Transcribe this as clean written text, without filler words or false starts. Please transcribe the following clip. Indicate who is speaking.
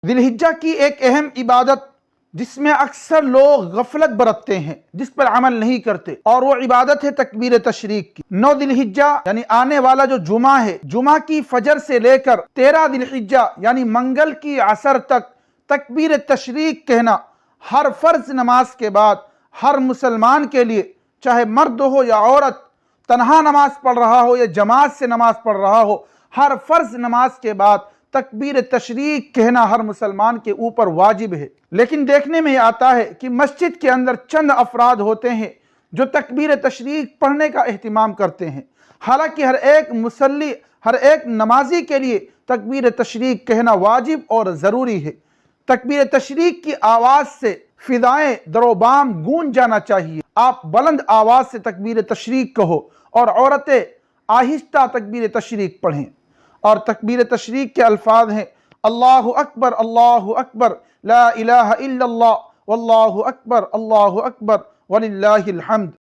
Speaker 1: दिलहिज्जा की एक अहम इबादत जिसमें अक्सर लोग गफलत बरतते हैं, जिस पर अमल नहीं करते, और वो इबादत है तकबीर तशरीक की। 9 दिलहिज्जा यानी आने वाला जो जुमा है, जुमा की फजर से लेकर 13 दिलहिज्जा यानी मंगल की असर तक तकबीर तशरीक कहना हर फर्ज नमाज के बाद हर मुसलमान के लिए, चाहे मर्द हो या औरत, तन्हा नमाज पढ़ रहा हो या जमात से नमाज पढ़ रहा हो, हर फर्ज नमाज के बाद तकबीर तशरीक कहना हर मुसलमान के ऊपर वाजिब है। लेकिन देखने में आता है कि मस्जिद के अंदर चंद अफराद होते हैं जो तकबीर तशरीक पढ़ने का एहतिमाम करते हैं। हालांकि हर एक मुसल्ली, हर एक नमाजी के लिए तकबीर तशरीक कहना वाजिब और ज़रूरी है। तकबीर तशरीक की आवाज़ से फिदाएं दरोबाम गूंज जाना चाहिए। आप बुलंद आवाज़ से तकबीर तशरीक कहो और औरतें आहिस्ता तकबीर तशरीक पढ़ें। और तकबीर तशरीक के अल्फाज हैं अल्लाहु अकबर ला इलाहा इल्लल्लाह वल्लाहु अकबर वलिल्लाहिल हम्द।